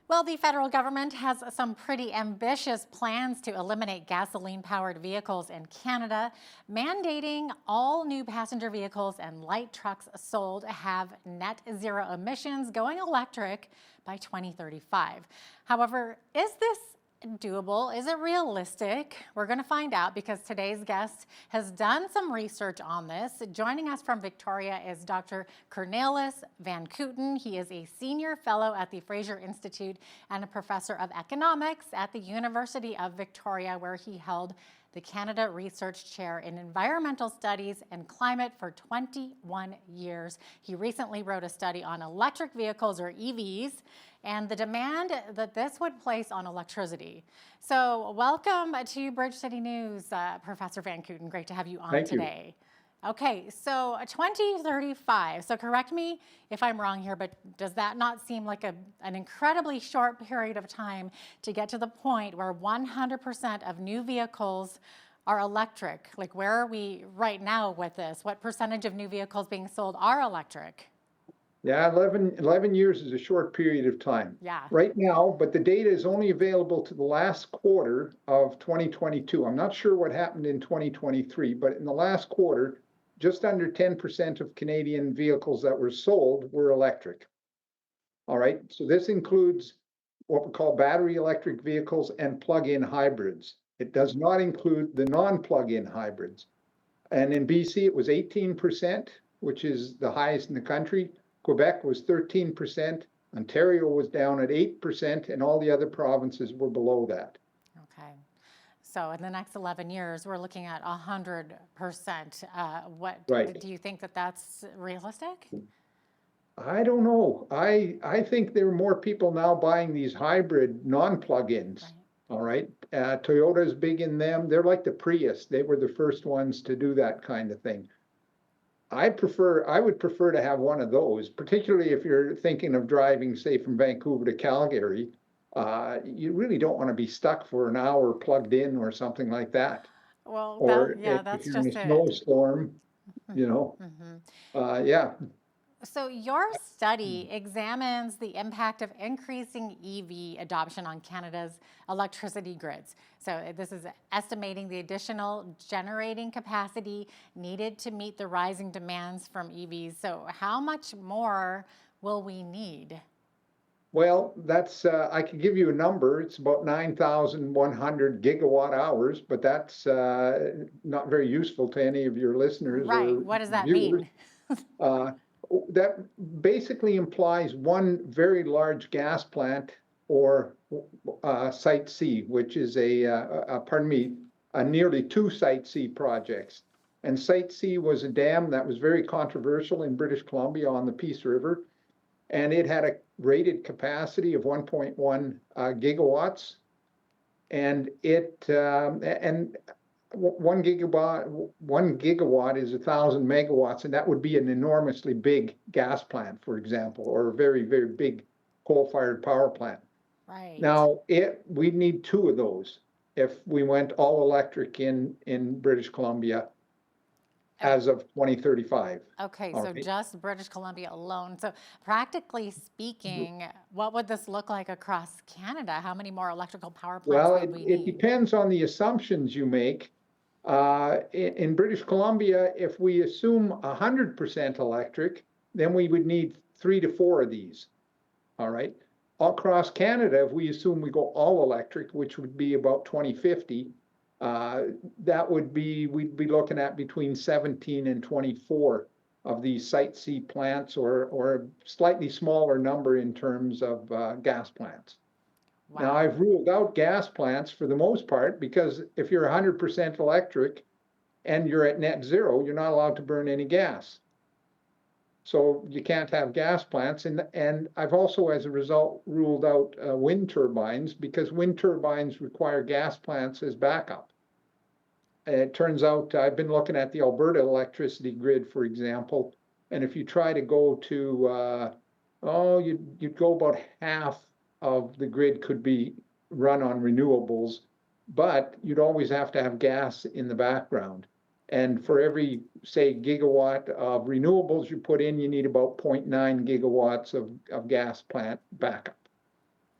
Well, the federal government has some pretty ambitious plans to eliminate gasoline-powered vehicles in Canada, mandating all new passenger vehicles and light trucks sold have net zero emissions going electric by 2035. However, is this doable? Is it realistic? We're going to find out because today's guest has done some research on this. Joining us from Victoria is Dr. Cornelis van Kooten. He is a senior fellow at the Fraser Institute and a professor of economics at the University of Victoria, where he held the Canada Research Chair in Environmental Studies and Climate for 21 years. He recently wrote a study on electric vehicles, or EVs, and the demand that this would place on electricity. So welcome to Bridge City News, Professor Van Kooten. Great to have you on Thank today. Okay, so 2035. So correct me if I'm wrong here, but does that not seem like an incredibly short period of time to get to the point where 100% of new vehicles are electric? Like, where are we right now with this? What percentage of new vehicles being sold are electric? Yeah, 11 years is a short period of time. Yeah. Right now, but the data is only available to the last quarter of 2022. I'm not sure what happened in 2023, but in the last quarter, just under 10% of Canadian vehicles that were sold were electric. All right, so this includes what we call battery electric vehicles and plug-in hybrids. It does not include the non-plug-in hybrids. And in BC, it was 18%, which is the highest in the country. Quebec was 13%, Ontario was down at 8%, and all the other provinces were below that. Okay. So in the next 11 years, we're looking at 100%. Right. Do you think that that's realistic? I don't know. I think there are more people now buying these hybrid non-plug-ins. Right. All right. Toyota's big in them. They're like the Prius. They were the first ones to do that kind of thing. I would prefer to have one of those, particularly if you're thinking of driving, say, from Vancouver to Calgary. You really don't want to be stuck for an hour plugged in or something like that. Well, Or if that's you're in a just it. snowstorm, you know, yeah. So your study examines the impact of increasing EV adoption on Canada's electricity grids. So this is estimating the additional generating capacity needed to meet the rising demands from EVs. So how much more will we need? Well, that's I can give you a number. It's about 9,100 gigawatt hours, but that's not very useful to any of your listeners Right. or What does that viewers. mean? Uh, that basically implies one very large gas plant or Site C, which is nearly two Site C projects. And Site C was a dam that was very controversial in British Columbia on the Peace River, and it had a rated capacity of 1.1 gigawatts, and one gigawatt is 1,000 megawatts, and that would be an enormously big gas plant, for example, or a very, very big coal-fired power plant. Right. Now, we need two of those if we went all electric in British Columbia as of 2035. Okay, All so right. just British Columbia alone. So practically speaking, what would this look like across Canada? How many more electrical power plants Well, would we it need? depends on the assumptions you make. In British Columbia, if we assume 100% electric, then we would need 3 to 4 of these. All right. Across Canada, if we assume we go all electric, which would be about 2050, we'd be looking at between 17 and 24 of these Site C plants, or a slightly smaller number in terms of gas plants. Now, Wow. I've ruled out gas plants for the most part, because if you're 100% electric and you're at net zero, you're not allowed to burn any gas. So you can't have gas plants. And I've also, as a result, ruled out wind turbines, because wind turbines require gas plants as backup. It turns out I've been looking at the Alberta electricity grid, for example, and if you try to go to, you'd go about half of the grid could be run on renewables, but you'd always have to have gas in the background. And for every, say, gigawatt of renewables you put in, you need about 0.9 gigawatts of gas plant backup.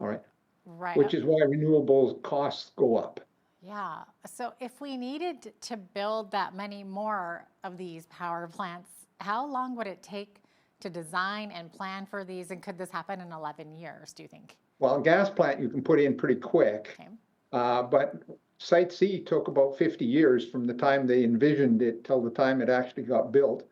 all right, Right. which is why renewables costs go up. Yeah. So if we needed to build that many more of these power plants, how long would it take to design and plan for these? And could this happen in 11 years, do you think? Well, a gas plant you can put in pretty quick, Okay. but Site C took about 50 years from the time they envisioned it till the time it actually got built.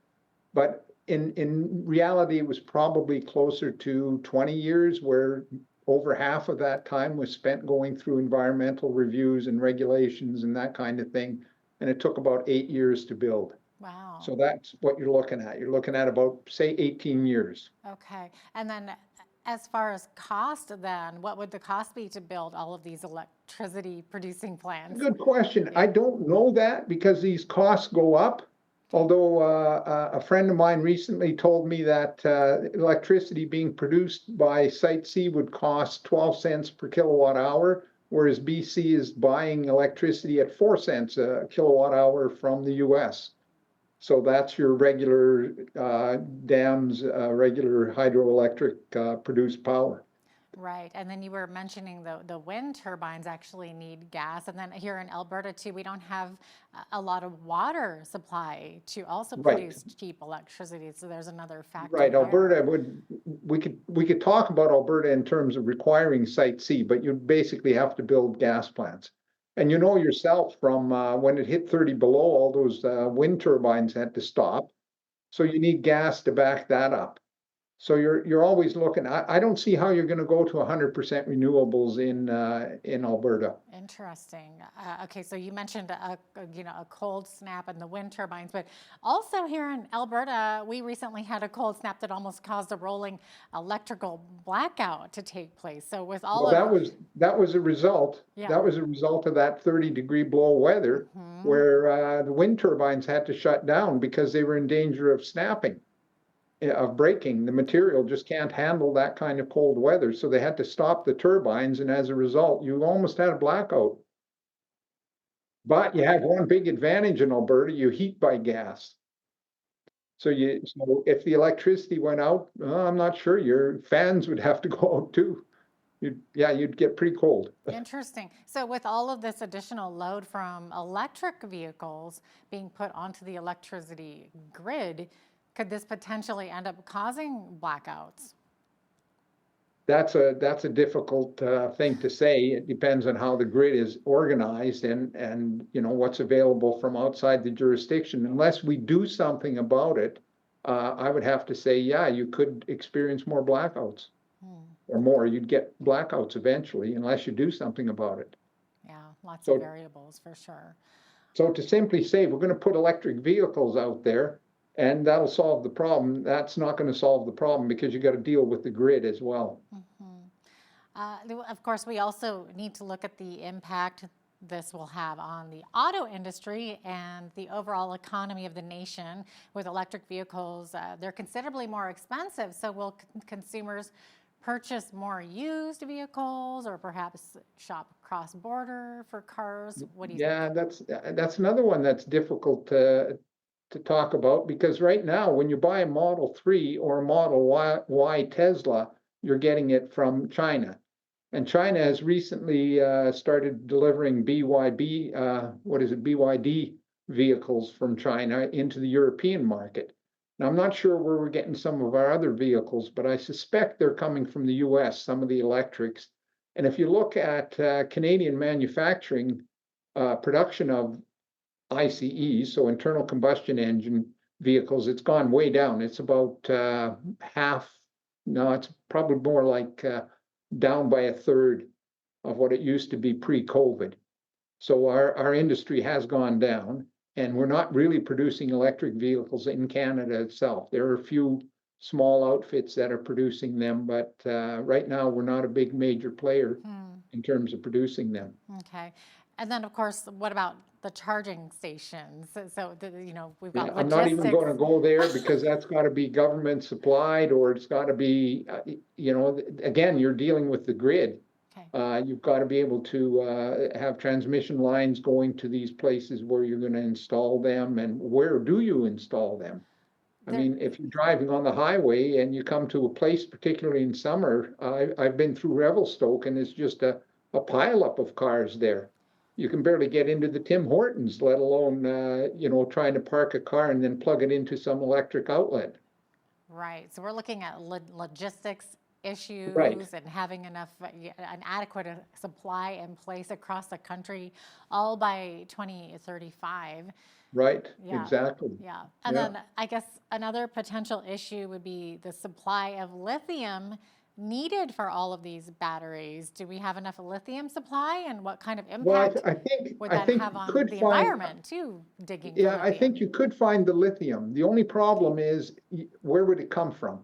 But in reality, it was probably closer to 20 years, where over half of that time was spent going through environmental reviews and regulations and that kind of thing. And it took about 8 years to build. Wow. So that's what you're looking at. You're looking at about, say, 18 years. Okay. And then as far as cost, then what would the cost be to build all of these electricity producing plants? Good question. Yeah. I don't know that because these costs go up. Although a friend of mine recently told me that electricity being produced by Site C would cost 12 cents per kilowatt hour, whereas BC is buying electricity at 4 cents a kilowatt hour from the US. So that's your regular dams, regular hydroelectric produced power. Right. And then you were mentioning the wind turbines actually need gas. And then here in Alberta, too, we don't have a lot of water supply to also Right. produce cheap electricity. So there's another factor. Right, there. Alberta we could talk about Alberta in terms of requiring Site C, but you basically have to build gas plants. And you know yourself from when it hit 30 below, all those wind turbines had to stop. So you need gas to back that up. So you're always looking. I don't see how you're going to go to 100% renewables in Alberta. Interesting. Okay, so you mentioned a cold snap and the wind turbines, but also here in Alberta, we recently had a cold snap that almost caused a rolling electrical blackout to take place. So with all Well, of that was a result. Yeah. That was a result of that 30-degree below weather, where the wind turbines had to shut down because they were in danger of snapping, of breaking. The material just can't handle that kind of cold weather, so they had to stop the turbines, and as a result, you almost had a blackout. But you have one big advantage in Alberta: you heat by gas. So if the electricity went out, I'm not sure, your fans would have to go out too. You'd get pretty cold. Interesting. So with all of this additional load from electric vehicles being put onto the electricity grid, could this potentially end up causing blackouts? That's a difficult thing to say. It depends on how the grid is organized and what's available from outside the jurisdiction. Unless we do something about it, I would have to say, yeah, you could experience more blackouts. Or more. You'd get blackouts eventually unless you do something about it. Yeah, lots of variables for sure. So to simply say we're going to put electric vehicles out there and that'll solve the problem, that's not going to solve the problem, because you got to deal with the grid as well. Of course, we also need to look at the impact this will have on the auto industry and the overall economy of the nation. With electric vehicles, they're considerably more expensive. So will consumers purchase more used vehicles, or perhaps shop cross-border for cars? What do you think? That's another one that's difficult to talk about, because right now when you buy a Model 3 or a Model Y Tesla, you're getting it from China. And China has recently started delivering BYD vehicles from China into the European market. Now, I'm not sure where we're getting some of our other vehicles, but I suspect they're coming from the US, some of the electrics. And if you look at Canadian manufacturing production of ICEs, so internal combustion engine vehicles, it's gone way down. It's about half. No, it's probably more like down by a third of what it used to be pre-COVID. So our industry has gone down, and we're not really producing electric vehicles in Canada itself. There are a few small outfits that are producing them, but right now we're not a big major player in terms of producing them. Okay. And then, of course, what about the charging stations? So we've got I'm not even going to go there, because that's got to be government supplied, or it's got to be, again, you're dealing with the grid. Okay. You've got to be able to have transmission lines going to these places where you're going to install them, and where do you install them? I There, mean, if you're driving on the highway and you come to a place, particularly in summer, I've been through Revelstoke and it's just a pileup of cars there. You can barely get into the Tim Hortons, let alone, trying to park a car and then plug it into some electric outlet. right. So we're looking at logistics Right, issues and having enough, an adequate supply in place across the country, all by 2035. right, Yeah, exactly. yeah. And Yeah. then I guess another potential issue would be the supply of lithium needed for all of these batteries. Do we have enough lithium supply, and what kind of Well, impact I would that think have you on could the find, environment too, digging for yeah, I think lithium? you could find the lithium. The only Okay, problem is where would it come from?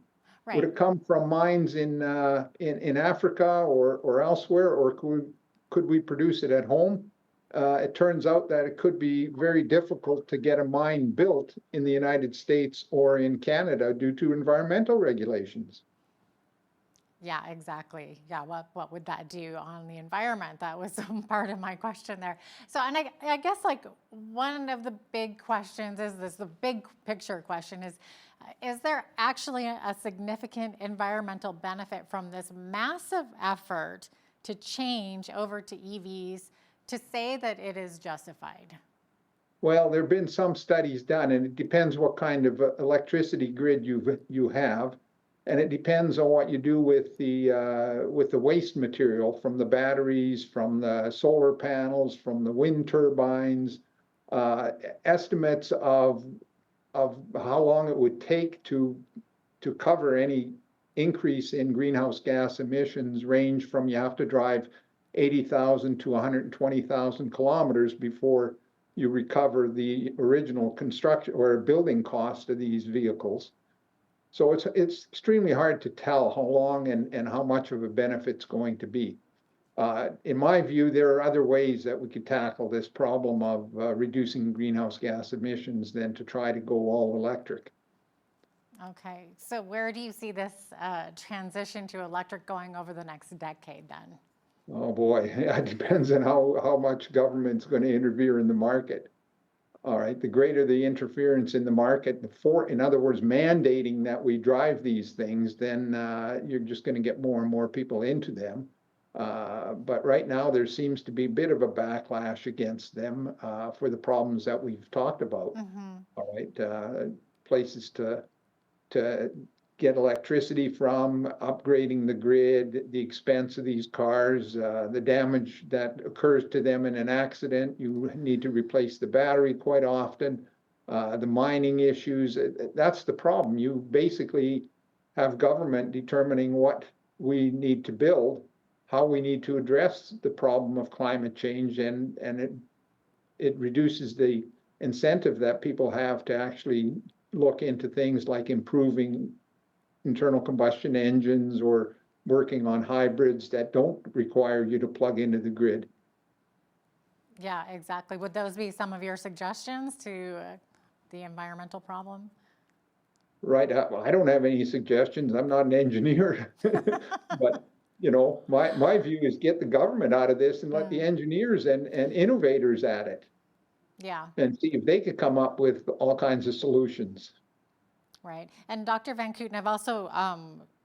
Would right. it come from mines in Africa or elsewhere, or could we produce it at home? It turns out that it could be very difficult to get a mine built in the United States or in Canada due to environmental regulations. Yeah, exactly. Yeah, what would that do on the environment? That was part of my question there. So, and I guess like one of the big questions is this, the big picture question is there actually a significant environmental benefit from this massive effort to change over to EVs to say that it is justified? Well, there have been some studies done, and it depends what kind of electricity grid you have, and it depends on what you do with the waste material from the batteries, from the solar panels, from the wind turbines. Uh, Estimates of how long it would take to cover any increase in greenhouse gas emissions range from you have to drive 80,000 to 120,000 kilometers before you recover the original construction or building cost of these vehicles. So it's extremely hard to tell how long and how much of a benefit's going to be. In my view, there are other ways that we could tackle this problem of reducing greenhouse gas emissions than to try to go all electric. Okay, so where do you see this transition to electric going over the next decade then? Oh boy, it depends on how much government's going to interfere in the market. All right, the greater the interference in the market, in other words, mandating that we drive these things, then you're just going to get more and more people into them. But right now, there seems to be a bit of a backlash against them for the problems that we've talked about. Mm-hmm. All right, places to get electricity from, upgrading the grid, the expense of these cars, the damage that occurs to them in an accident. You need to replace the battery quite often. The mining issues, that's the problem. You basically have government determining what we need to build, how we need to address the problem of climate change, and it reduces the incentive that people have to actually look into things like improving internal combustion engines or working on hybrids that don't require you to plug into the grid. Yeah, exactly. Would those be some of your suggestions to the environmental problem? Right. Well, I don't have any suggestions. I'm not an engineer. But my view is get the government out of this and let the Mm, engineers and innovators at it yeah, and see if they could come up with all kinds of solutions. right. And Dr. Van Kooten, I've also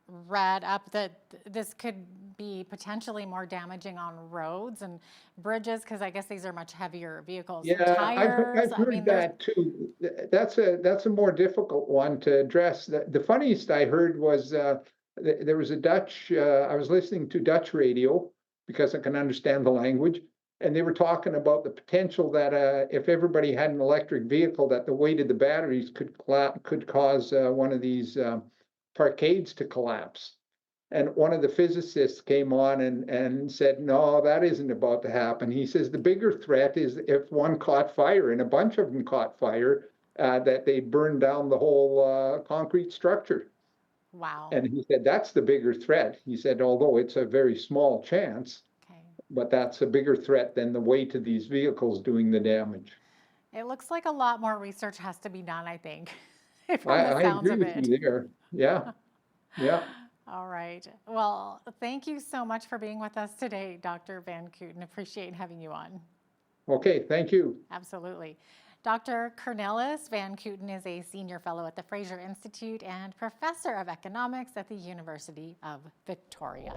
read up that this could be potentially more damaging on roads and bridges because I guess these are much heavier vehicles. Yeah, Tires, I've I heard mean, there's, that too. That's a more difficult one to address. The funniest I heard was there was a Dutch. I was listening to Dutch radio because I can understand the language, and they were talking about the potential that if everybody had an electric vehicle, that the weight of the batteries could cause one of these parkades to collapse. And one of the physicists came on and said, no, that isn't about to happen. He says the bigger threat is if one caught fire and a bunch of them caught fire, that they burned down the whole concrete structure. wow. And he said that's the bigger threat. He said, although it's a very small chance, Okay. but that's a bigger threat than the weight of these vehicles doing the damage. It looks like a lot more research has to be done, I think, from the I sounds agree of with it. you there. Yeah, yeah. All right. Well, thank you so much for being with us today, Dr. Van Kooten. Appreciate having you on. Okay, thank you. Absolutely. Dr. Cornelis van Kooten is a senior fellow at the Fraser Institute and professor of economics at the University of Victoria.